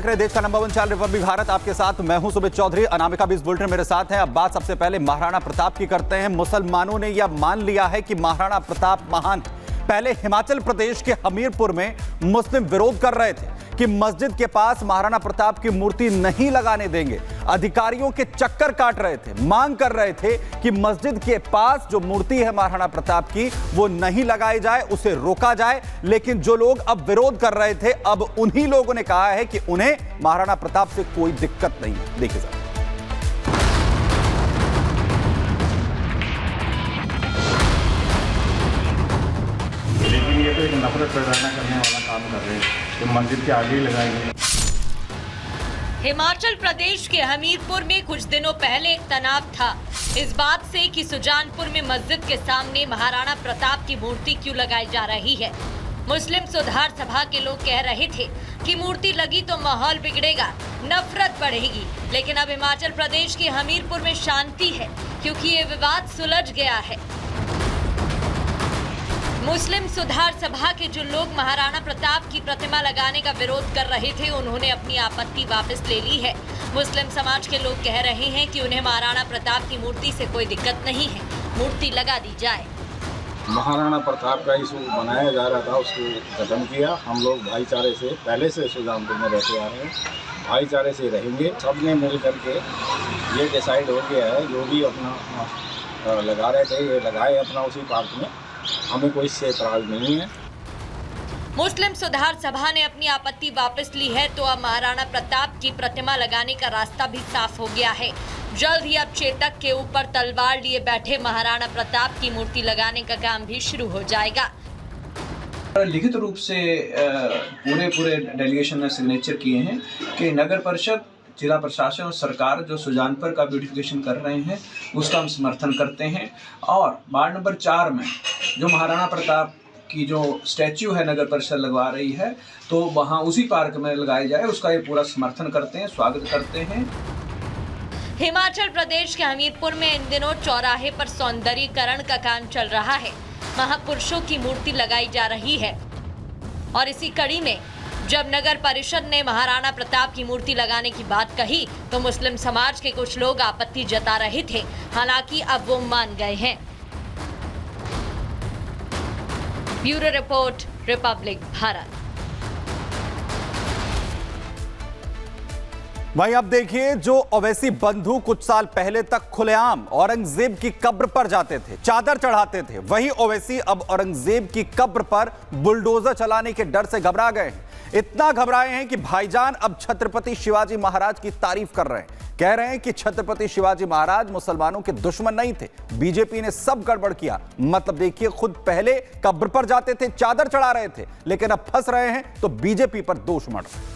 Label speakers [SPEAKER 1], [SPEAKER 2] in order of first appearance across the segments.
[SPEAKER 1] रहे हैं देश का नंबर 1 चैनल रिपब्लिक भारत। आपके साथ मैं हूं सुमित चौधरी। अनामिका भी इस बुलेटिन मेरे साथ हैं। अब बात सबसे पहले महाराणा प्रताप की करते हैं। मुसलमानों ने यह मान लिया है कि महाराणा प्रताप महान। पहले हिमाचल प्रदेश के हमीरपुर में मुस्लिम विरोध कर रहे थे कि मस्जिद के पास महाराणा प्रताप की मूर्ति नहीं लगाने देंगे। अधिकारियों के चक्कर काट रहे थे, मांग कर रहे थे कि मस्जिद के पास जो मूर्ति है महाराणा प्रताप की वो नहीं लगाई जाए, उसे रोका जाए। लेकिन जो लोग अब विरोध कर रहे थे, अब उन्हीं लोगों ने कहा है कि उन्हें महाराणा प्रताप से कोई दिक्कत नहीं है। देखिए सर,
[SPEAKER 2] लेकिन ये तो एक नफरत पैदा करने वाला काम कर रहे हैं, तो मस्जिद के आगे ही लगाएंगे।
[SPEAKER 3] हिमाचल प्रदेश के हमीरपुर में कुछ दिनों पहले एक तनाव था इस बात से कि सुजानपुर में मस्जिद के सामने महाराणा प्रताप की मूर्ति क्यों लगाई जा रही है। मुस्लिम सुधार सभा के लोग कह रहे थे कि मूर्ति लगी तो माहौल बिगड़ेगा, नफरत बढ़ेगी। लेकिन अब हिमाचल प्रदेश के हमीरपुर में शांति है क्योंकि ये विवाद सुलझ गया है। मुस्लिम सुधार सभा के जो लोग महाराणा प्रताप की प्रतिमा लगाने का विरोध कर रहे थे, उन्होंने अपनी आपत्ति वापस ले ली है। मुस्लिम समाज के लोग कह रहे हैं कि उन्हें महाराणा प्रताप की मूर्ति से कोई दिक्कत नहीं है, मूर्ति लगा दी जाए।
[SPEAKER 2] महाराणा प्रताप का इशू बनाया जा रहा था, उसको खत्म किया। हम लोग भाईचारे से पहले से सुजानपुर में रहते आ रहे हैं, भाईचारे से रहेंगे। सबने मिल करके ये डिसाइड हो गया है, जो भी अपना लगा रहे थे ये लगाए अपना उसी पार्क में, हमें कोई इससे एतराज नहीं है।
[SPEAKER 3] मुस्लिम सुधार सभा ने अपनी आपत्ति वापस ली है, तो अब महाराणा प्रताप की प्रतिमा लगाने का रास्ता भी साफ हो गया है। जल्द ही अब चेतक के ऊपर तलवार लिए बैठे महाराणा प्रताप की मूर्ति लगाने का काम भी शुरू हो जाएगा।
[SPEAKER 4] लिखित रूप से पूरे डेलीगेशन ने सिग्नेचर किए हैं कि नगर परिषद, जिला प्रशासन और सरकार जो सुजानपुर का ब्यूटिफिकेशन कर रहे हैं उसका हम समर्थन करते हैं। और वार्ड नंबर 4 में जो महाराणा प्रताप की जो स्टैच्यू है नगर परिषद लगवा रही है, तो वहाँ उसी पार्क में लगाई जाए, उसका ये पूरा समर्थन करते हैं, स्वागत करते हैं।
[SPEAKER 3] हिमाचल प्रदेश के हमीरपुर में इन दिनों चौराहे पर सौंदर्यीकरण का काम चल रहा है। महापुरुषों की मूर्ति लगाई जा रही है और इसी कड़ी में जब नगर परिषद ने महाराणा प्रताप की मूर्ति लगाने की बात कही, तो मुस्लिम समाज के कुछ लोग आपत्ति जता रहे थे। हालांकि अब वो मान गए हैं। Bureau report, Republic Bharat.
[SPEAKER 1] भाई अब देखिए, जो ओवैसी बंधु कुछ साल पहले तक खुलेआम औरंगजेब की कब्र पर जाते थे, चादर चढ़ाते थे, वही ओवैसी अब औरंगजेब की कब्र पर बुलडोजर चलाने के डर से घबरा गए हैं। इतना घबराए हैं कि भाईजान अब छत्रपति शिवाजी महाराज की तारीफ कर रहे हैं। कह रहे हैं कि छत्रपति शिवाजी महाराज मुसलमानों के दुश्मन नहीं थे, बीजेपी ने सब गड़बड़ किया। मतलब देखिए, खुद पहले कब्र पर जाते थे, चादर चढ़ा रहे थे, लेकिन अब फंस रहे हैं तो बीजेपी पर दोष मढ़ रहे हैं।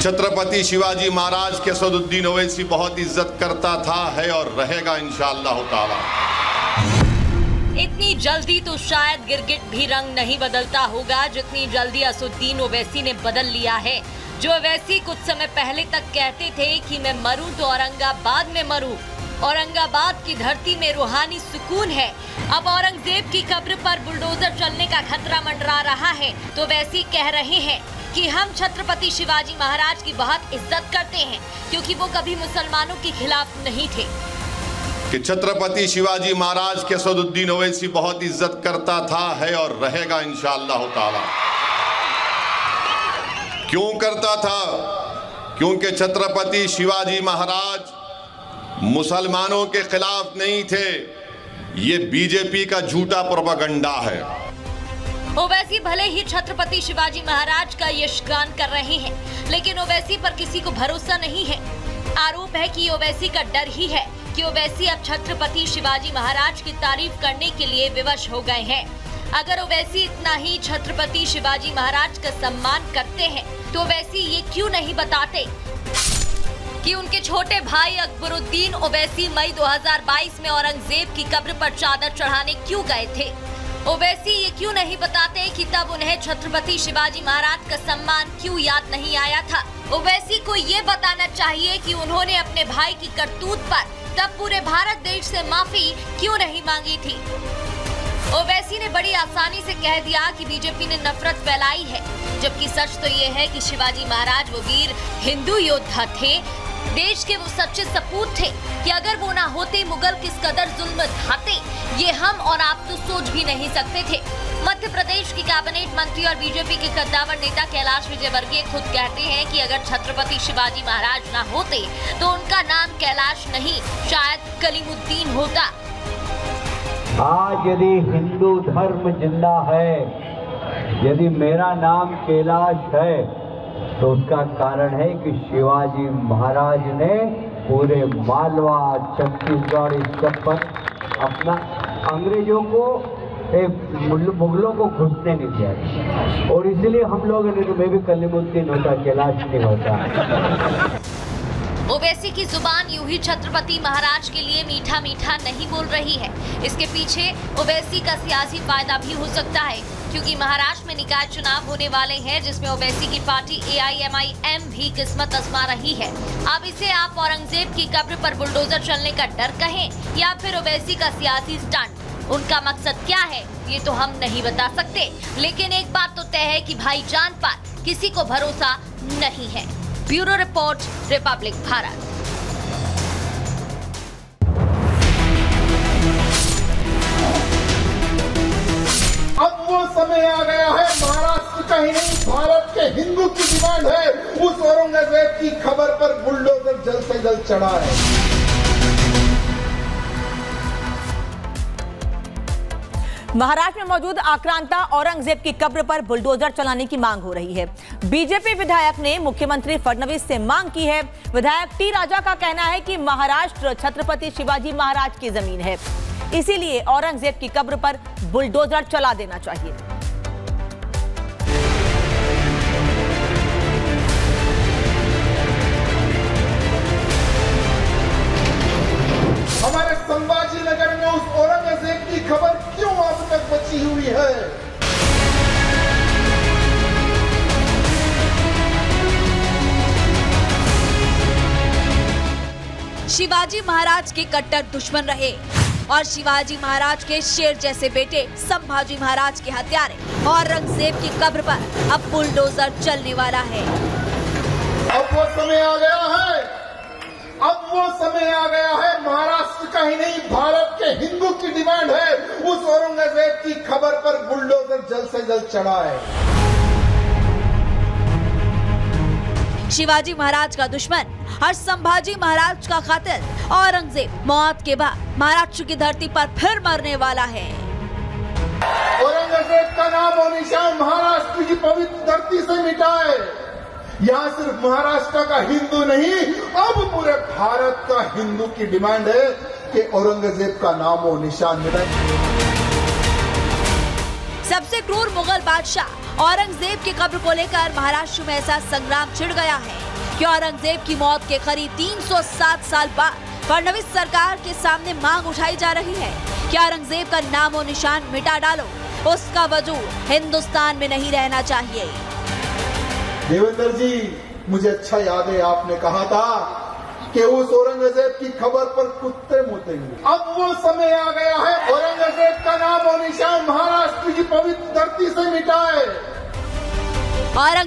[SPEAKER 5] छत्रपति शिवाजी महाराज के असदुद्दीन ओवैसी बहुत इज्जत करता था, है और रहेगा इंशाअल्लाह ताला।
[SPEAKER 3] इतनी जल्दी तो शायद गिरगिट भी रंग नहीं बदलता होगा जितनी जल्दी असदुद्दीन ओवैसी ने बदल लिया है। जो ओवैसी कुछ समय पहले तक कहते थे कि मैं मरूं तो औरंगाबाद में मरूं, औरंगाबाद की धरती में रूहानी सुकून है, अब औरंगजेब की कब्र पर बुलडोजर चलने का खतरा मंडरा रहा है, तो वैसी कह रहे हैं कि हम छत्रपति शिवाजी महाराज की बहुत इज्जत करते हैं क्योंकि वो कभी मुसलमानों के खिलाफ नहीं थे।
[SPEAKER 5] कि छत्रपति शिवाजी महाराज के असदुद्दीन ओवैसी बहुत इज्जत करता था, है और रहेगा इंशाअल्लाह ताला। क्यों करता था? क्योंकि छत्रपति शिवाजी महाराज मुसलमानों के खिलाफ नहीं थे। ये बीजेपी का झूठा प्रोपेगेंडा है।
[SPEAKER 3] ओवैसी भले ही छत्रपति शिवाजी महाराज का यशगान कर रहे हैं, लेकिन ओवैसी पर किसी को भरोसा नहीं है। आरोप है कि ओवैसी का डर ही है कि ओवैसी अब छत्रपति शिवाजी महाराज की तारीफ करने के लिए विवश हो गए हैं। अगर ओवैसी इतना ही छत्रपति शिवाजी महाराज का सम्मान करते हैं, तो ओवैसी ये क्यों नहीं बताते कि उनके छोटे भाई अकबरुद्दीन ओवैसी मई 2022 में औरंगजेब की कब्र पर चादर चढ़ाने क्यों गए थे। ओवैसी ये क्यों नहीं बताते कि तब उन्हें छत्रपति शिवाजी महाराज का सम्मान क्यों याद नहीं आया था। ओवैसी को ये बताना चाहिए कि उन्होंने अपने भाई की करतूत पर तब पूरे भारत देश से माफी क्यों नहीं मांगी थी। ओवैसी ने बड़ी आसानी से कह दिया कि बीजेपी ने नफरत फैलाई है, जबकि सच तो ये है कि शिवाजी महाराज वो वीर हिंदू योद्धा थे, देश के वो सच्चे सपूत थे कि अगर वो ना होते मुगल किस कदर जुल्म ढाते ये हम और आप तो सोच भी नहीं सकते थे। मध्य प्रदेश की कैबिनेट मंत्री और बीजेपी के कद्दावर नेता कैलाश विजयवर्गीय खुद कहते हैं कि अगर छत्रपति शिवाजी महाराज ना होते तो उनका नाम कैलाश नहीं शायद कलीमुद्दीन होता।
[SPEAKER 6] आज यदि हिंदू धर्म जिंदा है, यदि मेरा नाम कैलाश है, तो उसका कारण है कि शिवाजी महाराज ने पूरे मालवा छत्तीसगढ़ इस सब पर अपना अंग्रेजों को मुगलों को घुसने नहीं दिया, और इसलिए हम लोग में भी कलीमुद्दीन होता, कैलाश नहीं होता।
[SPEAKER 3] ओवैसी की जुबान यूं ही छत्रपति महाराज के लिए मीठा मीठा नहीं बोल रही है। इसके पीछे ओवैसी का सियासी फायदा भी हो सकता है, क्योंकि महाराष्ट्र में निकाय चुनाव होने वाले हैं, जिसमें ओवैसी की पार्टी AIMIM भी किस्मत आजमा रही है। अब इसे आप औरंगजेब की कब्र पर बुलडोजर चलने का डर कहें या फिर ओवैसी का सियासी स्टंट, उनका मकसद क्या है ये तो हम नहीं बता सकते, लेकिन एक बात तो तय है कि भाईजान पर किसी को भरोसा नहीं है। Bureau report, Republic Bharat.
[SPEAKER 7] अब वो समय आ गया है, महाराष्ट्र का ही नहीं भारत के हिंदू की डिमांड है, उस औरंगजेब की खबर पर बुलडोजर जल्द से जल्द चढ़ा है।
[SPEAKER 8] महाराष्ट्र में मौजूद आक्रांता औरंगजेब की कब्र पर बुलडोजर चलाने की मांग हो रही है। बीजेपी विधायक ने मुख्यमंत्री फडणवीस से मांग की है। विधायक टी राजा का कहना है कि महाराष्ट्र छत्रपति शिवाजी महाराज की जमीन है, इसीलिए औरंगजेब की कब्र पर बुलडोजर चला देना चाहिए।
[SPEAKER 7] हमारे संभाजी नगर में उस औरंगजेब की खबर क्यों अब तक बची हुई है?
[SPEAKER 9] शिवाजी महाराज के कट्टर दुश्मन रहे और शिवाजी महाराज के शेर जैसे बेटे संभाजी महाराज के हत्यारे औरंगजेब की कब्र पर अब बुलडोजर चलने वाला है।
[SPEAKER 7] अब वो समय आ गया है, अब वो समय आ गया है, महाराष्ट्र का ही नहीं भारत के हिंदू की डिमांड है, उस औरंगजेब की खबर पर बुलडोजर जल्द से जल्द चढ़ा है।
[SPEAKER 9] शिवाजी महाराज का दुश्मन और संभाजी महाराज का कातिल औरंगजेब मौत के बाद महाराष्ट्र की धरती पर फिर मरने वाला है।
[SPEAKER 7] औरंगजेब का नाम और निशान महाराष्ट्र की पवित्र धरती से मिटाए। यहाँ सिर्फ महाराष्ट्र का हिंदू नहीं, अब पूरे भारत का हिंदू की डिमांड है कि औरंगजेब का नाम और निशान मिटाए।
[SPEAKER 9] सबसे क्रूर मुगल बादशाह औरंगजेब की कब्र को लेकर महाराष्ट्र में ऐसा संग्राम छिड़ गया है कि औरंगजेब की मौत के करीब 307 साल बाद फडणवीस सरकार के सामने मांग उठाई जा रही है कि औरंगजेब का नाम और निशान मिटा डालो, उसका वजूद हिंदुस्तान में नहीं रहना चाहिए।
[SPEAKER 7] देवेंद्र जी, मुझे अच्छा याद है आपने कहा था कि उस औरंगजेब की खबर पर कुत्ते मुतेंगे। अब वो समय आ गया है, औरंगजेब का नाम और निशान महाराष्ट्र की पवित्र धरती से मिटाए।